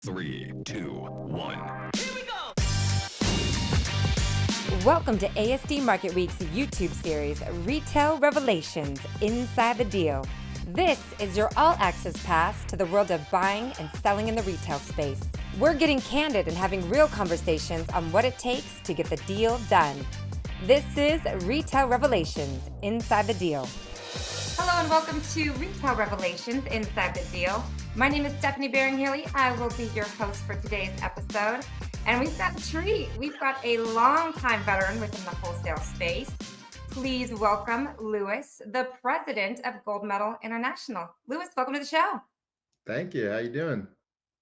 3, 2, 1. Here we go! Welcome to ASD Market Week's YouTube series, Retail Revelations Inside the Deal. This is your all-access pass to the world of buying and selling in the retail space. We're getting candid and having real conversations on what it takes to get the deal done. This is Retail Revelations Inside the Deal. Hello and welcome to Retail Revelations Inside the Deal. My name is Stephanie Beringhele. I will be your host for today's episode. And we've got a treat. We've got a longtime veteran within the wholesale space. Please welcome Lewis, the president of Gold Medal International. Lewis, welcome to the show. Thank you. How you doing?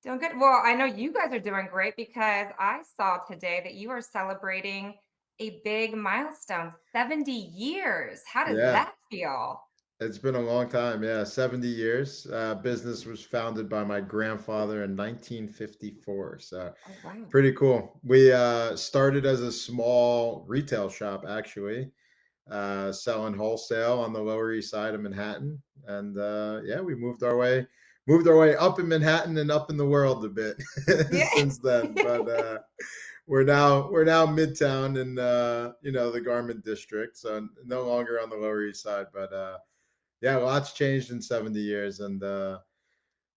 Doing good. Well, I know you guys are doing great because I saw today that you are celebrating a big milestone, 70 years. How does that feel? It's been a long time. Yeah, 70 years. Business was founded by my grandfather in 1954. So wow. Pretty cool. We started as a small retail shop, actually, selling wholesale on the Lower East Side of Manhattan. And we moved our way up in Manhattan and up in the world a bit since then. But we're now Midtown in the Garment District, so no longer on the Lower East Side. But lots changed in 70 years, and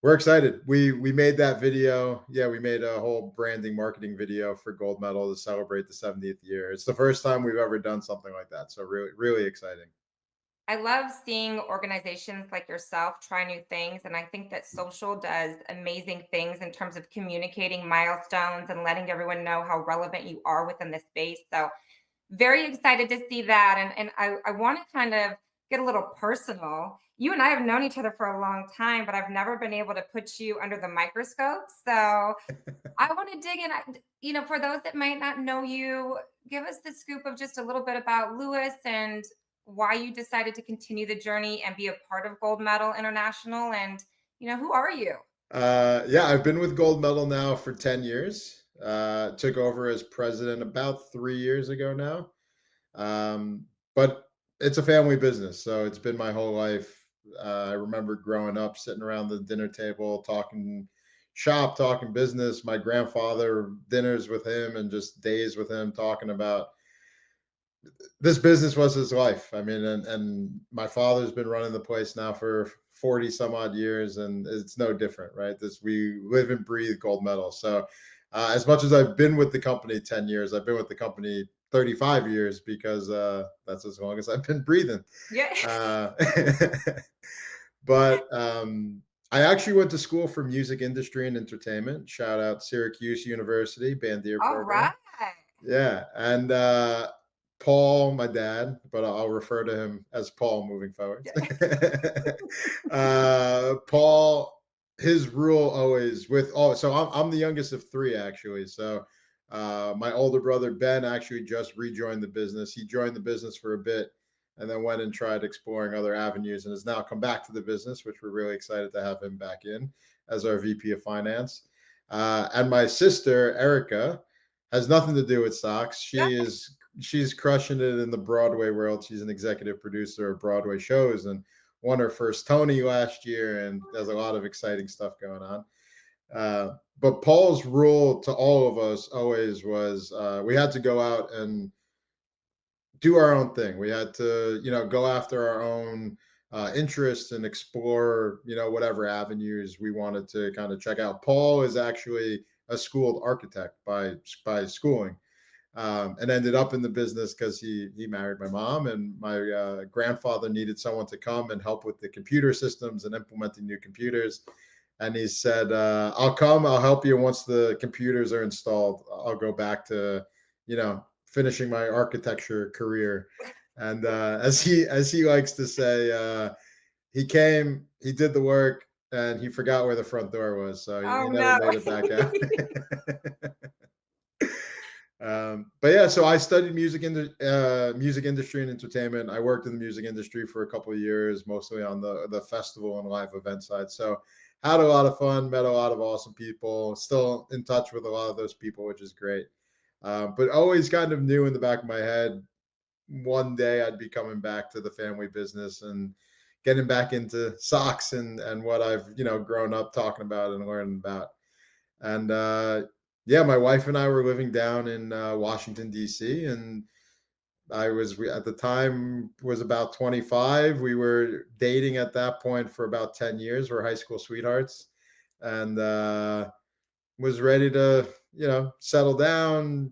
we're excited. We made that video. Yeah, we made a whole branding marketing video for Gold Medal to celebrate the 70th year. It's the first time we've ever done something like that, so really, really exciting. I love seeing organizations like yourself try new things, and I think that social does amazing things in terms of communicating milestones and letting everyone know how relevant you are within the space. So very excited to see that. And I want to kind of get a little personal. You and I have known each other for a long time, but I've never been able to put you under the microscope. So I want to dig in. For those that might not know you, give us the scoop of just a little bit about Lewis and why you decided to continue the journey and be a part of Gold Medal International. And, who are you? I've been with Gold Medal now for 10 years. Took over as president about 3 years ago now. But it's a family business, so it's been my whole life. I remember growing up, sitting around the dinner table, talking shop, talking business. My grandfather, dinners with him and just days with him, talking about this business was his life. I mean, and my father's been running the place now for 40 some odd years, and it's no different, right? We live and breathe Gold Medal. So as much as I've been with the company 10 years, I've been with the company 35 years because that's as long as I've been breathing. Yeah. But I actually went to school for music industry and entertainment. Shout out Syracuse University, Bandier program. Right. Yeah. And Paul, my dad, but I'll refer to him as Paul moving forward. Paul, his rule always so I'm the youngest of three, actually. So my older brother, Ben, actually just rejoined the business. He joined the business for a bit and then went and tried exploring other avenues and has now come back to the business, which we're really excited to have him back in as our VP of Finance. And my sister, Erica, has nothing to do with stocks. She's crushing it in the Broadway world. She's an executive producer of Broadway shows and won her first Tony last year, and there's a lot of exciting stuff going on. But Paul's rule to all of us always was we had to go out and do our own thing. We had to, go after our own interests and explore, whatever avenues we wanted to kind of check out. Paul is actually a schooled architect by schooling. And ended up in the business because he married my mom, and my grandfather needed someone to come and help with the computer systems and implementing new computers. And he said, I'll help you. Once the computers are installed, I'll go back to, finishing my architecture career. And as he likes to say, he came, he did the work, and he forgot where the front door was. So he never made it back out. So I studied music industry and entertainment. I worked in the music industry for a couple of years, mostly on the festival and live event side. So had a lot of fun, met a lot of awesome people, still in touch with a lot of those people, which is great. But always kind of knew in the back of my head, one day I'd be coming back to the family business and getting back into socks and what I've, grown up talking about and learning about. And yeah, my wife and I were living down in Washington D.C. and at the time was about 25. We were dating at that point for about 10 years. We're high school sweethearts, and was ready to, settle down,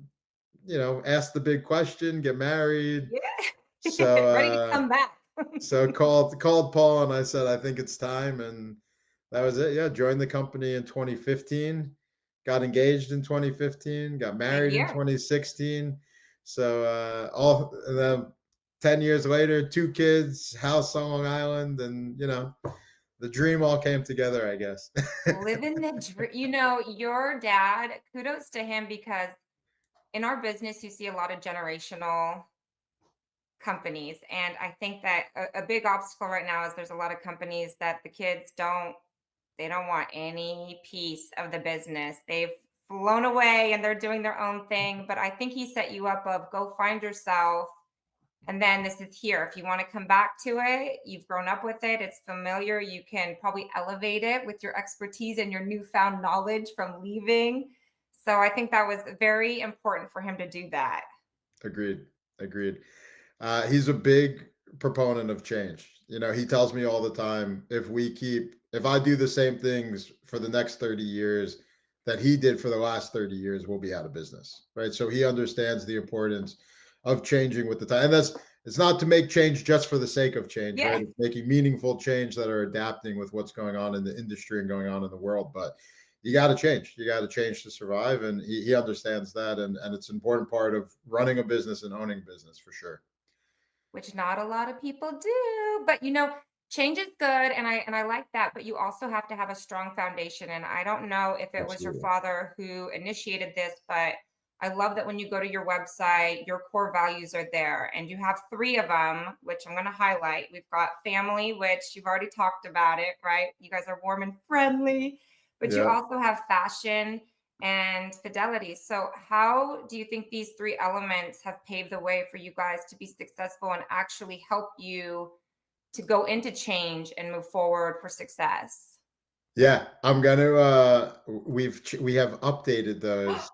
ask the big question, get married. Yeah. So Ready to come back. called Paul and I said, I think it's time. And that was it. Yeah. Joined the company in 2015, got engaged in 2015, got Same married in here. 2016. So and then 10 years later, 2 kids, house on Long Island, and the dream all came together, I guess. Living the dream. Your dad, kudos to him because in our business, you see a lot of generational companies. And I think that a big obstacle right now is there's a lot of companies that the kids they don't want any piece of the business. They've flown away and they're doing their own thing. But I think he set you up of go find yourself. And then this is here. If you want to come back to it, you've grown up with it, it's familiar. You can probably elevate it with your expertise and your newfound knowledge from leaving. So I think that was very important for him to do that. Agreed. Agreed. He's a big proponent of change. He tells me all the time, if I do the same things for the next 30 years that he did for the last 30 years, we'll be out of business. Right. So he understands the importance of changing with the time. And it's not to make change just for the sake of change, Yeah. right? It's making meaningful change that are adapting with what's going on in the industry and going on in the world. But you got to change. You got to change to survive. And he understands that. And it's an important part of running a business and owning business for sure. Which not a lot of people do. But change is good and I like that, but you also have to have a strong foundation. And I don't know if it was your Absolutely. father who initiated this, but I love that when you go to your website, your core values are there and you have three of them, which I'm going to highlight. We've got family, which you've already talked about it, right? You guys are warm and friendly, but you Yeah. also have fashion and fidelity. So, how do you think these three elements have paved the way for you guys to be successful and actually help you to go into change and move forward for success? Yeah, I'm gonna we have updated those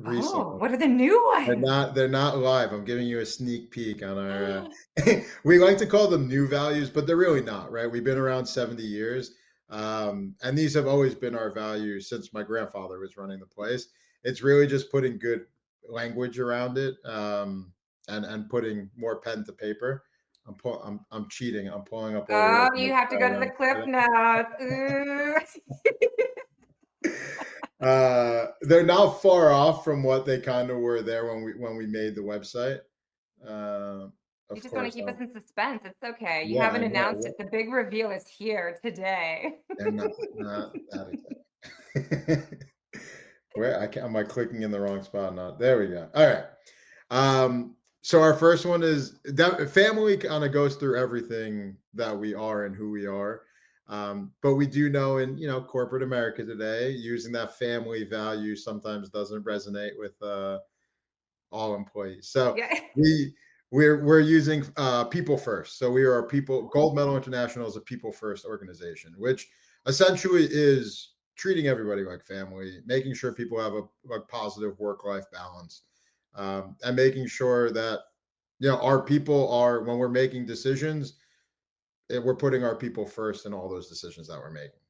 Oh, recently. what are the new They're ones? not they're not live. I'm giving you a sneak peek on our we like to call them new values, but they're really not, right? We've been around 70 years. And these have always been our values since my grandfather was running the place. It's really just putting good language around it, and putting more pen to paper. I'm cheating. I'm pulling up all the Oh, old you notes have to that I go to the wrote. cliff notes. Ooh. They're not far off from what they kind of were there when we made the website. Uh, You of just want to course, keep us in suspense. It's okay. You yeah, I haven't announced know. it. The big reveal is here today. They're not that exact. Am I clicking in the wrong spot? Not there. We go. All right. So our first one is that family kind of goes through everything that we are and who we are. But we do know in corporate America today, using that family value sometimes doesn't resonate with all employees. So Yeah. we we're using people first. So we are a people. Gold Medal International is a people first organization, which essentially is treating everybody like family, making sure people have a positive work life balance, and making sure that our people are, when we're making decisions, we're putting our people first in all those decisions that we're making.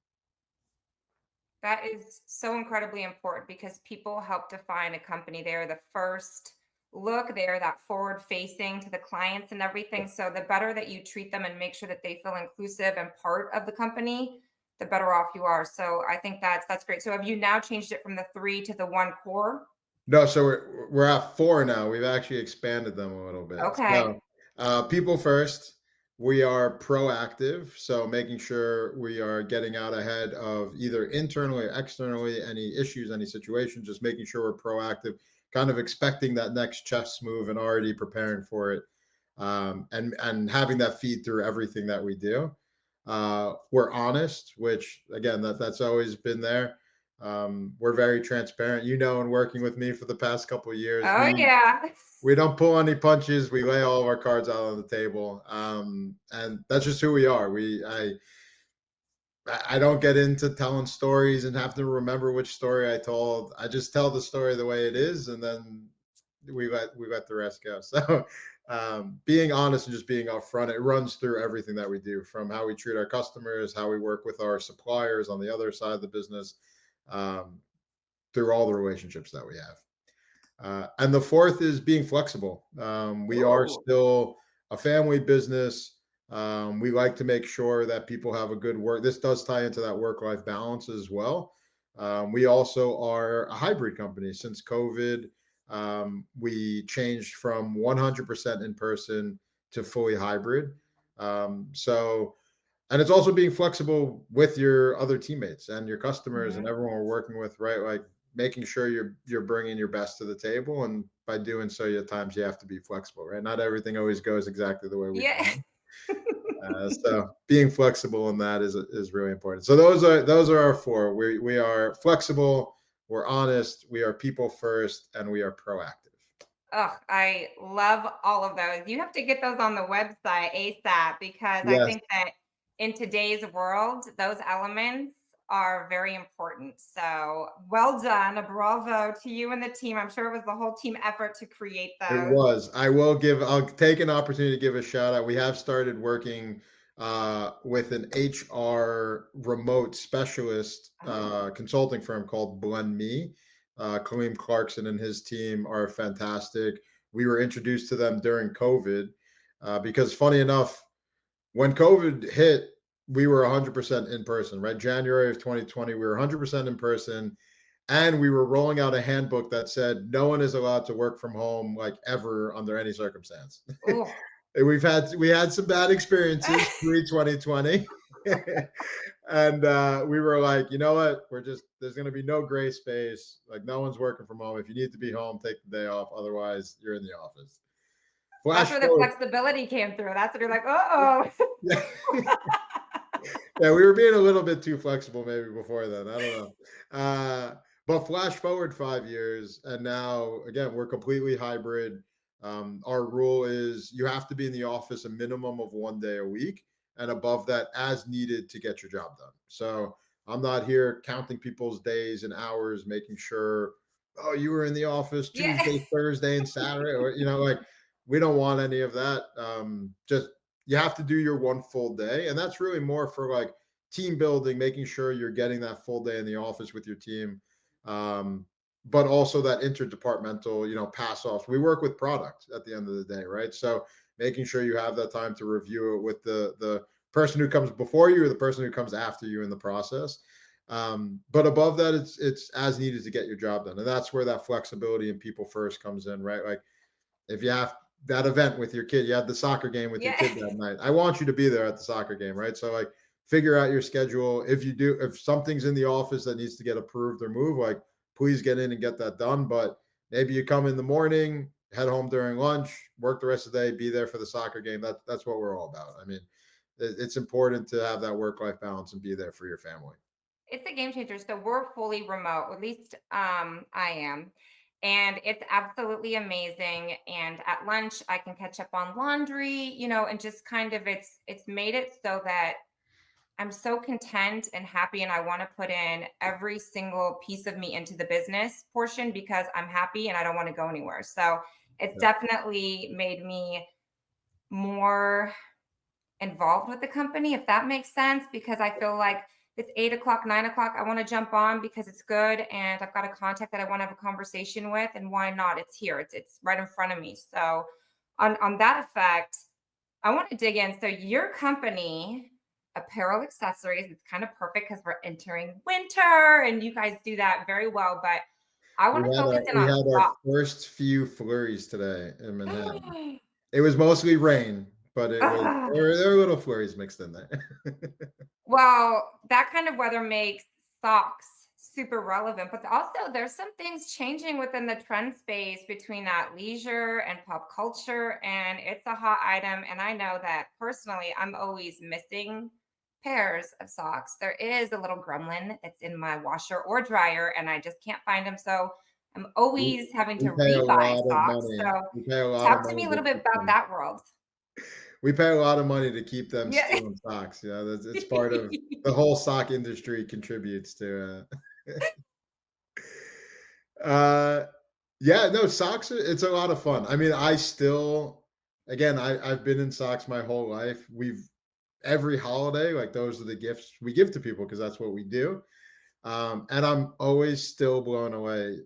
That is so incredibly important because people help define a company. They're the first look, they're that forward facing to the clients and everything. So, the better that you treat them and make sure that they feel inclusive and part of the company, the better off you are. So, I think that's great. So, have you now changed it from the three to the one core? No, so we're at 4 now. We've actually expanded them a little bit. Okay. So, people first. We are proactive, so making sure we are getting out ahead of either internally or externally any issues, any situations. Just making sure we're proactive, kind of expecting that next chess move and already preparing for it, and having that feed through everything that we do. We're honest, which again that's always been there. We're very transparent. In working with me for the past couple of years, Oh, yeah. we don't pull any punches. We lay all of our cards out on the table, and that's just who we are. I don't get into telling stories and have to remember which story I told. I just tell the story the way it is, and then we let the rest go. So being honest and just being upfront, it runs through everything that we do, from how we treat our customers, how we work with our suppliers on the other side of the business, um, through all the relationships that we have. And the fourth is being flexible. We are Ooh. still a family business. We like to make sure that people have a good work. This does tie into that work-life balance as well. We also are a hybrid company. Since COVID, we changed from 100% in person to fully hybrid. So, and it's also being flexible with your other teammates and your customers and Mhm. everyone we're working with, right? Like making sure you're bringing your best to the table, and by doing so, at times you have to be flexible, right? Not everything always goes exactly the way we Yeah. plan. So being flexible in that is really important. So those are our four. We are flexible, we're honest, we are people first, and we are proactive. Oh, I love all of those. You have to get those on the website ASAP because I Yes, think that in today's world, those elements are very important. So well done. A bravo to you and the team. I'm sure it was the whole team effort to create it those. was. I'll take an opportunity to give a shout out. We have started working with an HR remote specialist Oh, consulting firm called Blend Me. Kaleem Clarkson and his team are fantastic. We were introduced to them during COVID because, funny enough, when COVID hit, we were 100% in person, right? January of 2020, we were 100% in person. And we were rolling out a handbook that said no one is allowed to work from home like ever under any circumstance. oh. We had some bad experiences pre 2020. And we were like, you know what? There's going to be no gray space. Like, no one's working from home. If you need to be home, take the day off. Otherwise, you're in the office. That's Flash where the forward. flexibility came through. That's when you're like, oh. Yeah. Yeah, we were being a little bit too flexible maybe before then. I don't know. But flash forward 5 years, and now again we're completely hybrid. Our rule is you have to be in the office a minimum of 1 day a week, and above that, as needed to get your job done. So I'm not here counting people's days and hours, making sure, oh, you were in the office Yeah. Tuesday, Thursday, and Saturday, or like we don't want any of that. Just you have to do your one full day, and that's really more for like team building, making sure you're getting that full day in the office with your team. um, but also that interdepartmental, pass offs. We work with product at the end of the day, right? So making sure you have that time to review it with the person who comes before you or the person who comes after you in the process. But above that, it's as needed to get your job done, and that's where that flexibility and people first comes in, right? Like if you have that event with your kid, you had the soccer game with your Yeah. kid that night. I want you to be there at the soccer game, right? So like figure out your schedule. If something's in the office that needs to get approved or moved, like please get in and get that done. But maybe you come in the morning, head home during lunch, work the rest of the day, be there for the soccer game. That's what we're all about. I mean, it's important to have that work-life balance and be there for your family. It's a game changer. So we're fully remote, at least I am. And it's absolutely amazing. And at lunch, I can catch up on laundry, and just kind of it's made it so that I'm so content and happy, and I want to put in every single piece of me into the business portion because I'm happy and I don't want to go anywhere. So it's Yeah. definitely made me more involved with the company, if that makes sense, because I feel like it's 8 o'clock, 9 o'clock. I want to jump on because it's good and I've got a contact that I want to have a conversation with. And why not? It's here. It's right in front of me. So on that effect, I want to dig in. So your company, apparel accessories, it's kind of perfect because we're entering winter and you guys do that very well. But I We want to had focus our in we on had our socks. first few flurries today in Manhattan. It was mostly rain, but Ah. there were little flurries mixed in there. Well, that kind of weather makes socks super relevant, but also there's some things changing within the trend space between that leisure and pop culture, and it's a hot item. And I know that personally, I'm always missing pairs of socks. There is a little gremlin that's in my washer or dryer, and I just can't find them. So I'm We always having we to pay a rebuy lot of socks. money. So We pay a lot of talk to me money a little to bit keep about them. that world. we pay a lot of money to keep them Yeah. still in socks. It's part of the whole sock industry contributes to. Uh, yeah, no, socks. It's a lot of fun. I mean, I still, again, I've been in socks my whole life. We've every holiday, like those are the gifts we give to people because that's what we do. And I'm always still blown away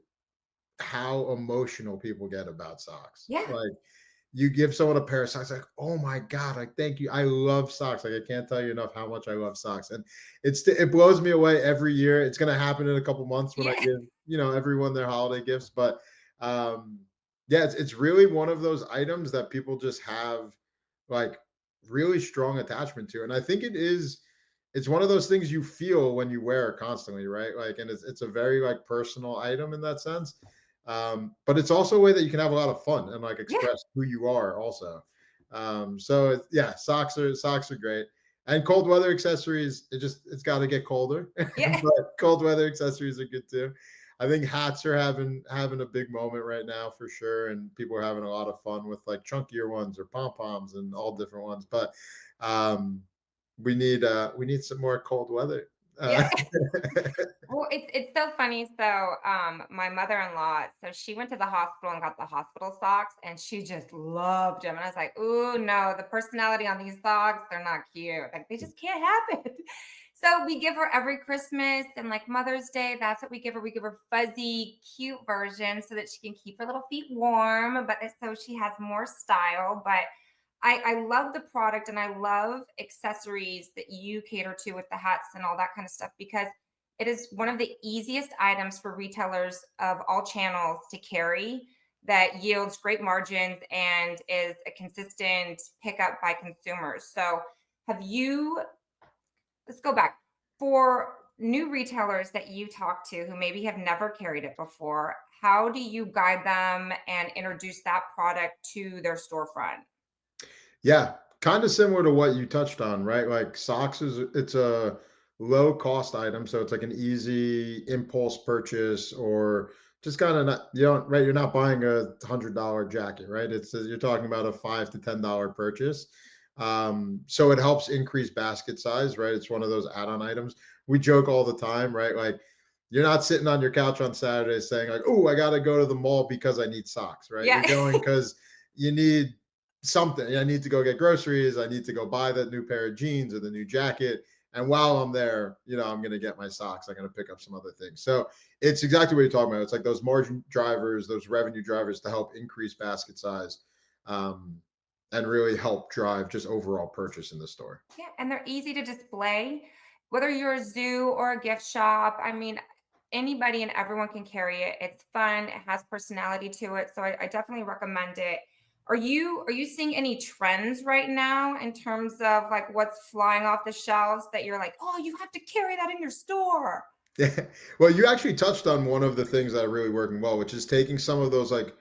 how emotional people get about socks. Yeah. Like you give someone a pair of socks, like, oh my God, like thank you. I love socks. Like I can't tell you enough how much I love socks. And it blows me away every year. It's gonna happen in a couple months when I Yeah. give, everyone their holiday gifts. But um yeah, it's really one of those items that people just have like really strong attachment to. And I think it's one of those things you feel when you wear it constantly, right? Like, and it's a very like personal item in that sense. But it's also a way that you can have a lot of fun and like Yeah. express who you are also. Yeah, socks are great. And cold weather accessories, it's got to get colder, Yeah. but cold weather accessories are good too. I think hats are having a big moment right now for sure, and people are having a lot of fun with like chunkier ones or pom poms and all different ones. But um, we need some more cold weather. Yeah. Uh, Well, it's so funny. So, my mother-in-law, so she went to the hospital and got the hospital socks, and she just loved them. And I was like, "Ooh, no, the personality on these socks, they're not cute. Like, they just can't have it." So we give her every Christmas and like Mother's Day. That's what we give her. We give her fuzzy, cute version so that she can keep her little feet warm, but so she has more style. But I love the product and I love accessories that you cater to with the hats and all that kind of stuff because it is one of the easiest items for retailers of all channels to carry that yields great margins and is a consistent pickup by consumers. So, have you, let's go back for new retailers that you talk to who maybe have never carried it before, how do you guide them and introduce that product to their storefront? Yeah, kind of similar to what you touched on, right? Like socks it's a low cost item, so it's like an easy impulse purchase or just kind of not you don't right. You're not buying $100 jacket, right? You're talking about a $5 to $10 purchase. So it helps increase basket size, right? It's one of those add-on items. We joke all the time, right? Like you're not sitting on your couch on Saturday saying like, "Oh, I got to go to the mall because I need socks," right? Yeah. You're going because you need something. I need to go get groceries. I need to go buy that new pair of jeans or the new jacket. And while I'm there, I'm going to get my socks. I'm going to pick up some other things. So it's exactly what you're talking about. It's like those margin drivers, those revenue drivers to help increase basket size um, and really help drive just overall purchase in the store. Yeah, and they're easy to display. Whether you're a zoo or a gift shop, I mean, anybody and everyone can carry it. It's fun, it has personality to it. So I definitely recommend it. Are you seeing any trends right now in terms of like what's flying off the shelves that you're like, oh, you have to carry that in your store? Yeah. Well, you actually touched on one of the things that are really working well, which is taking some of those like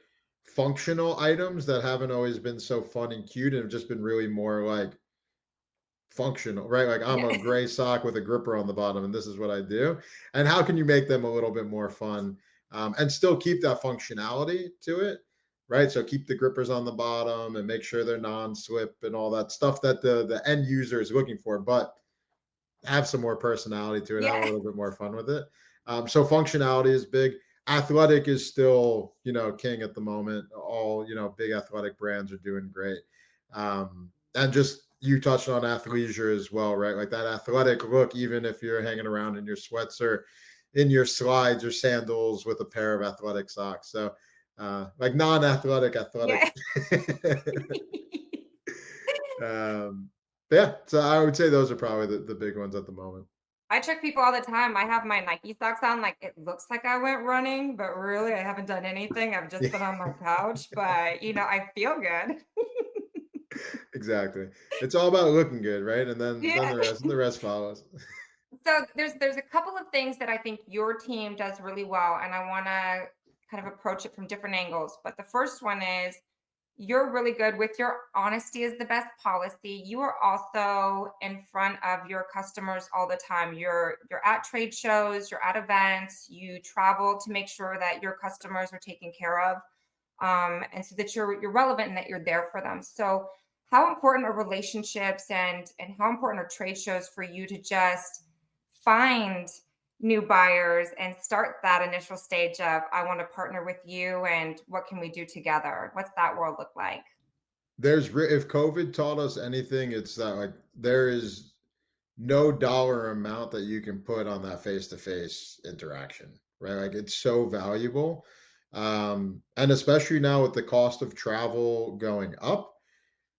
functional items that haven't always been so fun and cute and have just been really more like functional, right? Like I'm Yeah. a gray sock with a gripper on the bottom, and this is what I do. And how can you make them a little bit more fun and still keep that functionality to it, right? So keep the grippers on the bottom and make sure they're non-slip and all that stuff that the end user is looking for, but have some more personality to it, have a Yeah. little bit more fun with it. So functionality is big. Athletic is still, king at the moment. All, big athletic brands are doing great. And just you touched on athleisure as well, right? Like that athletic look, even if you're hanging around in your sweats or in your slides or sandals with a pair of athletic socks. So like non-athletic, athletic. Yeah. But yeah, so I would say those are probably the big ones at the moment. I trick people all the time. I have my Nike socks on, like it looks like I went running, but really I haven't done anything. I've just been on my couch, but I feel good. Exactly. It's all about looking good, right? And then Yeah. the rest follows. So there's a couple of things that I think your team does really well, and I want to kind of approach it from different angles. But the first one is you're really good with your honesty is the best policy. You are also in front of your customers all the time. You're at trade shows, you're at events, you travel to make sure that your customers are taken care of, and so that you're relevant and that you're there for them. So how important are relationships and how important are trade shows for you to just find new buyers and start that initial stage of I want to partner with you and what can we do together? What's that world look like? If COVID taught us anything, it's that like there is no dollar amount that you can put on that face-to-face interaction, right? Like it's so valuable. And especially now with the cost of travel going up,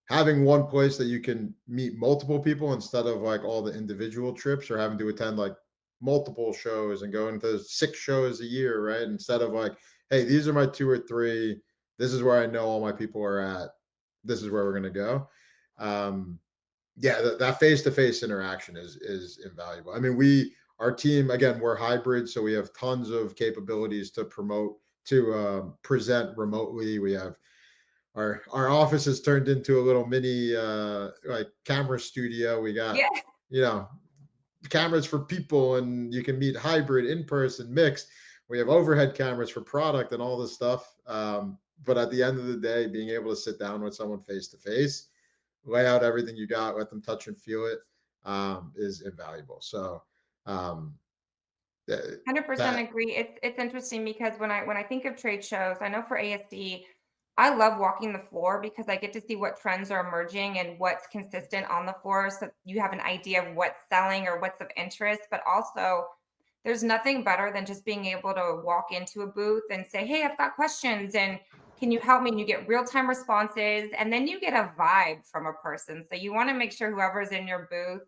having one place that you can meet multiple people instead of like all the individual trips or having to attend like multiple shows and going to 6 shows a year, right? Instead of like, hey, these are my 2 or 3. This is where I know all my people are at. This is where we're gonna go. Yeah, that face-to-face interaction is invaluable. I mean, our team again, we're hybrid, so we have tons of capabilities to present remotely. We have our office has turned into a little mini like camera studio. We got, Yeah. you know, cameras for people, and you can meet hybrid, in person, mixed. We have overhead cameras for product and all this stuff. But at the end of the day, being able to sit down with someone face to face, lay out everything you got, let them touch and feel it, is invaluable. So um, 100% that agree. It's interesting because when I think of trade shows, I know for ASD, I love walking the floor because I get to see what trends are emerging and what's consistent on the floor. So you have an idea of what's selling or what's of interest, but also there's nothing better than just being able to walk into a booth and say, "Hey, I've got questions and can you help me?" And you get real-time responses and then you get a vibe from a person. So you want to make sure whoever's in your booth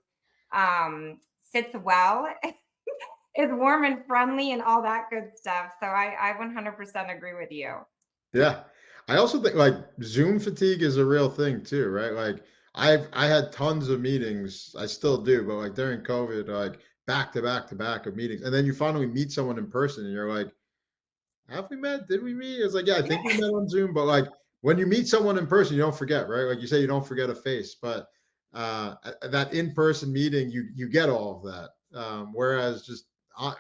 sits well, is warm and friendly and all that good stuff. So I 100% agree with you. Yeah. I also think like Zoom fatigue is a real thing too, right? Like I had tons of meetings, I still do, but like during COVID, like back to back to back of meetings. And then you finally meet someone in person and you're like, have we met? Did we meet? It's like, yeah, I think we met on Zoom, but like when you meet someone in person, you don't forget, right? Like you say, you don't forget a face, but that in-person meeting, you get all of that. Whereas just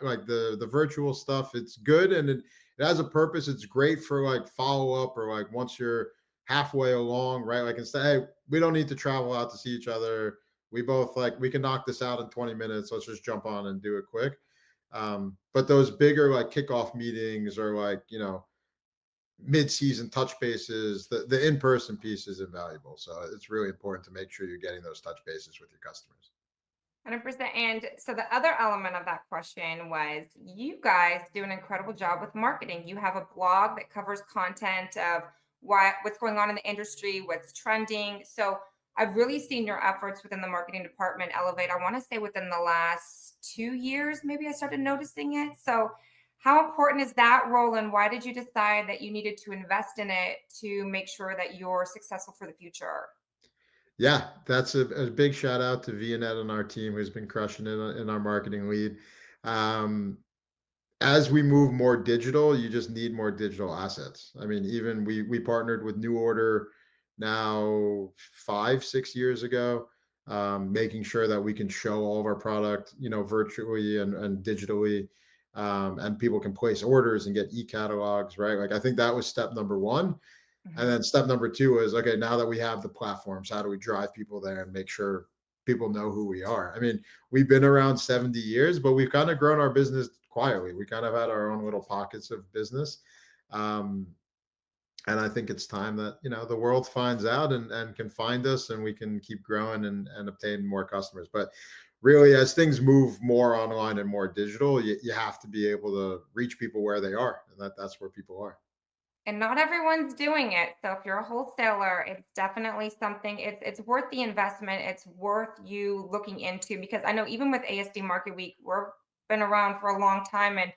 like the virtual stuff, it's good and it has a purpose. It's great for like follow up or like once you're halfway along, right? Like instead, hey, we don't need to travel out to see each other. We both like we can knock this out in 20 minutes. Let's just jump on and do it quick. But those bigger like kickoff meetings or like, mid-season touch bases, the in-person piece is invaluable. So it's really important to make sure you're getting those touch bases with your customers. 100%. And so the other element of that question was you guys do an incredible job with marketing. You have a blog that covers content of what's going on in the industry, what's trending. So I've really seen your efforts within the marketing department elevate. I want to say within the last 2 years, maybe I started noticing it. So how important is that role and why did you decide that you needed to invest in it to make sure that you're successful for the future? Yeah, that's a big shout out to Vianet on our team who's been crushing it in our marketing lead. Um, as we move more digital, you just need more digital assets. I mean, even we partnered with New Order now 5, 6 years ago, making sure that we can show all of our product, virtually and digitally, and people can place orders and get e-catalogs, right? Like I think that was step number one. And Mhm. then step number two is okay, now that we have the platforms, how do we drive people there and make sure people know who we are? I mean, we've been around 70 years, but we've kind of grown our business quietly. We kind of had our own little pockets of business. Um, and I think it's time that, the world finds out and can find us and we can keep growing and obtain more customers. But really, as things move more online and more digital, you have to be able to reach people where they are. And that's where people are. And not everyone's doing it. So if you're a wholesaler, it's definitely something it's worth the investment. It's worth you looking into because I know even with ASD Market Week, we've been around for a long time and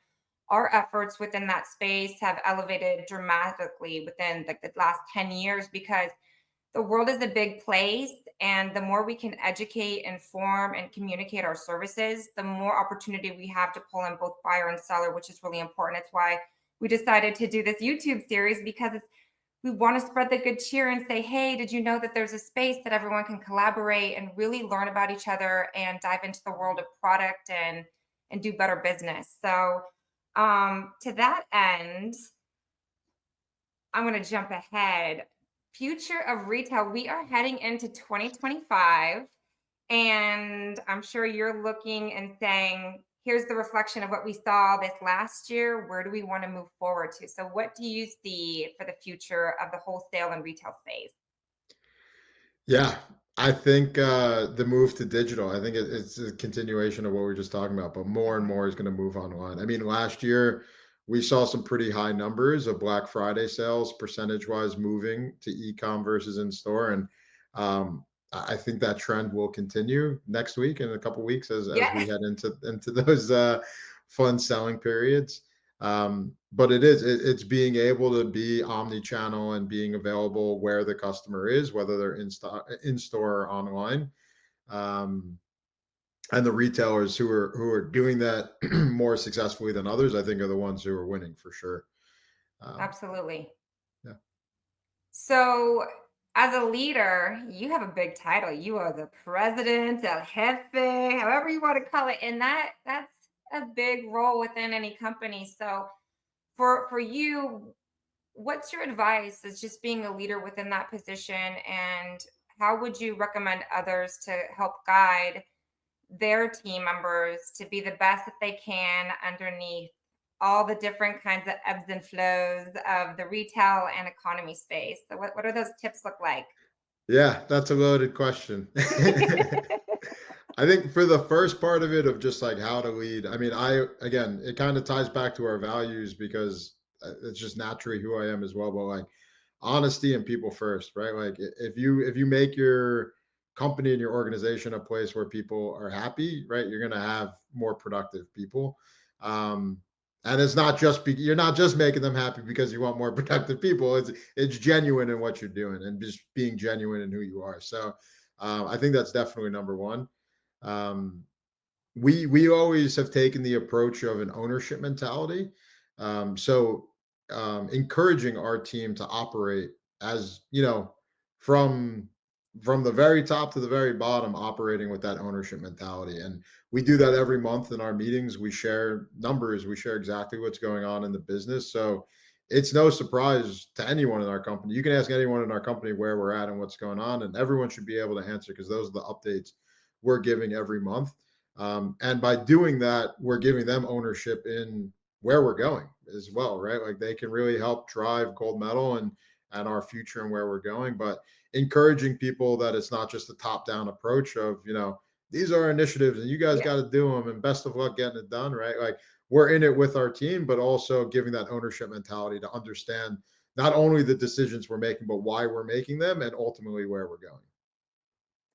our efforts within that space have elevated dramatically within like the last 10 years because the world is a big place and the more we can educate, inform and communicate our services, the more opportunity we have to pull in both buyer and seller, which is really important. It's why we decided to do this YouTube series because we want to spread the good cheer and say, hey, did you know that there's a space that everyone can collaborate and really learn about each other and dive into the world of product and do better business. So to that end, I'm going to jump ahead. future of retail, we are heading into 2025. And I'm sure you're looking and saying, here's the reflection of what we saw this last year. Where do we want to move forward to? So, what do you see for the future of the wholesale and retail space? Yeah, I think the move to digital, I think it's a continuation of what we were just talking about, but more and Mhm. more is going to move online. I mean, last year we saw some pretty high numbers of Black Friday sales, percentage wise, moving to e-com versus in store. And I think that trend will continue next week and a couple weeks as Yeah, we head into those fun selling periods. But it's being able to be omni-channel and being available where the customer is, whether they're in store or online. Um, and the retailers who are doing that more successfully than others, I think, are the ones who are winning for sure. Um, absolutely. yeah. So, as a leader, you have a big title. You are the president, el jefe, however you want to call it, and that's a big role within any company. So, for you, what's your advice as just being a leader within that position, and how would you recommend others to help guide their team members to be the best that they can underneath all the different kinds of ebbs and flows of the retail and economy space? So what do those tips look like? Yeah, that's a loaded question. I think for the first part of it, of just like how to lead, I mean, again, it kind of ties back to our values because it's just naturally who I am as well. But like honesty and people first, right? Like if you make your company and your organization a place where people are happy, right, you're gonna have more productive people. Um, and it's not just you're not just making them happy because you want more productive people. It's genuine in what you're doing and just being genuine in who you are. So I think that's definitely number one. Um, we always have taken the approach of an ownership mentality. Encouraging our team to operate as from from the very top to the very bottom, operating with that ownership mentality. And we do that every month in our meetings. We share numbers, we share exactly what's going on in the business. So it's no surprise to anyone in our company. You can ask anyone in our company where we're at and what's going on, and everyone should be able to answer because those are the updates we're giving every month. And by doing that, we're giving them ownership in where we're going as well, right? Like they can really help drive Gold Medal and our future and where we're going. But encouraging people that it's not just a top-down approach of, these are initiatives and you guys Yeah. got to do them and best of luck getting it done, right? Like we're in it with our team, but also giving that ownership mentality to understand not only the decisions we're making, but why we're making them and ultimately where we're going.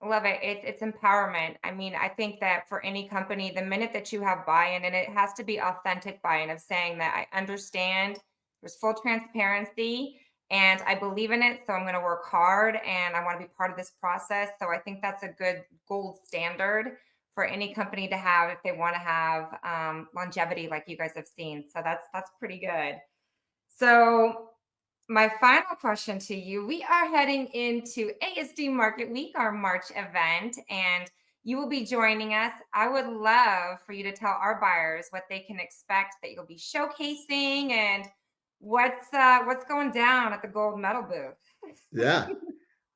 Love it. It's empowerment. I mean, I think that for any company, the minute that you have buy-in, and it has to be authentic buy-in of saying that I understand there's full transparency and I believe in it, so I'm going to work hard and I want to be part of this process. So I think that's a good gold standard for any company to have if they want to have longevity, like you guys have seen. So that's pretty good. So my final question to you, we are heading into ASD Market Week, our March event, and you will be joining us. I would love for you to tell our buyers what they can expect that you'll be showcasing and what's going down at the Gold Medal booth. Yeah.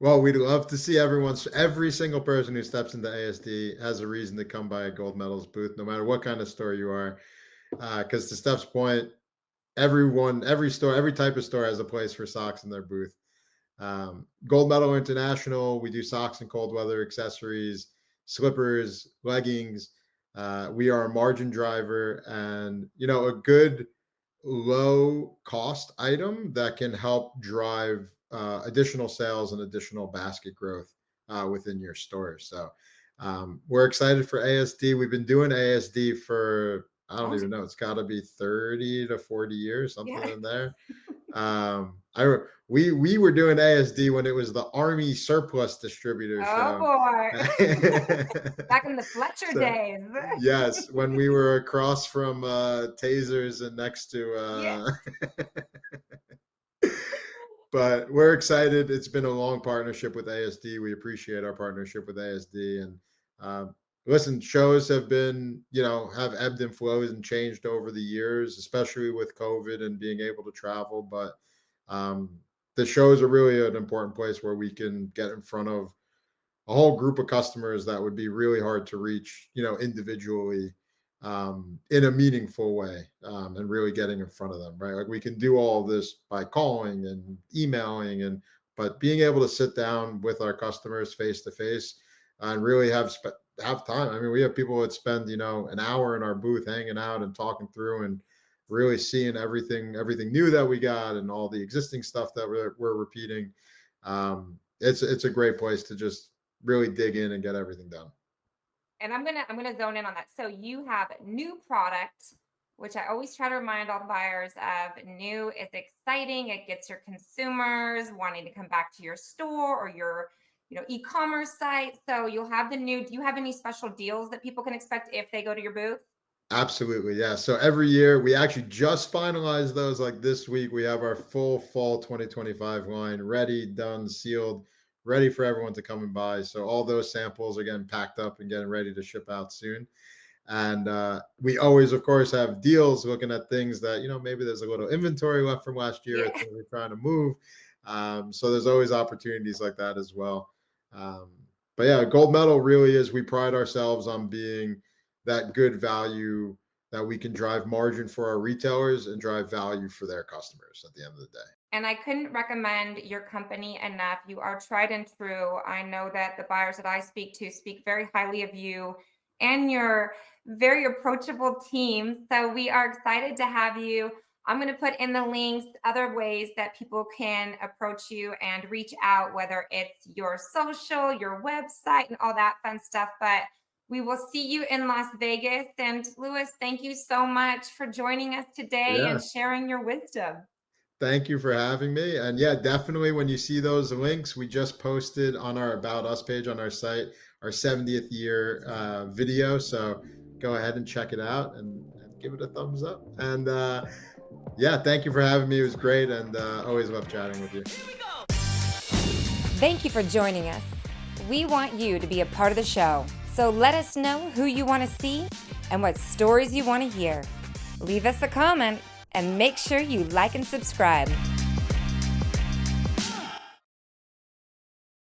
Well, we'd love to see every single person who steps into ASD has a reason to come by a Gold Medals booth, no matter what kind of store you are. Because to Steph's point, every store, every type of store has a place for socks in their booth. Gold Medal International, we do socks and cold weather accessories, slippers, leggings. We are a margin driver and, a good low cost item that can help drive additional sales and additional basket growth within your store. So we're excited for ASD. We've been doing ASD for, I don't Oh, even know, it's got to be 30 to 40 years, something yeah. in there. We were doing ASD when it was the Army Surplus Distributor Oh show. boy. Back in the Fletcher So days. yes, when we were across from tasers and next to Yeah. but we're excited. It's been a long partnership with ASD. We appreciate our partnership with ASD. And listen, shows have been, have ebbed and flowed and changed over the years, especially with COVID and being able to travel. But the shows are really an important place where we can get in front of a whole group of customers that would be really hard to reach, individually, in a meaningful way, and really getting in front of them, right? Like we can do all of this by calling and emailing, but being able to sit down with our customers face to face and really have time. I mean, we have people that spend an hour in our booth hanging out and talking through and really seeing everything new that we got and all the existing stuff that we're repeating. It's a great place to just really dig in and get everything done. And I'm gonna zone in on that. So you have new product, which I always try to remind all the buyers of. New is exciting. It gets your consumers wanting to come back to your store or your e-commerce site. So you'll have the new. Do you have any special deals that people can expect if they go to your booth? Absolutely, yeah. So every year we actually just finalized those. Like this week, we have our full fall 2025 line ready, done, sealed, ready for everyone to come and buy. So all those samples are getting packed up and getting ready to ship out soon. And we always, of course, have deals looking at things that, maybe there's a little inventory left from last year, Yeah. things we're trying to move. So there's always opportunities like that as well. But yeah, gold medal really is, we pride ourselves on being that good value that we can drive margin for our retailers and drive value for their customers at the end of the day. And I couldn't recommend your company enough. You are tried and true. I know that the buyers that I speak to speak very highly of you and your very approachable team. So we are excited to have you. I'm going to put in the links, other ways that people can approach you and reach out, whether it's your social, your website, and all that fun stuff. But we will see you in Las Vegas. And Lewis, thank you so much for joining us today Yeah. and sharing your wisdom. Thank you for having me. And yeah, definitely when you see those links, we just posted on our About Us page on our site, our 70th year video. So go ahead and check it out and give it a thumbs up. And yeah, thank you for having me. It was great. And always love chatting with you. Thank you for joining us. We want you to be a part of the show. So let us know who you want to see and what stories you want to hear. Leave us a comment and make sure you like and subscribe.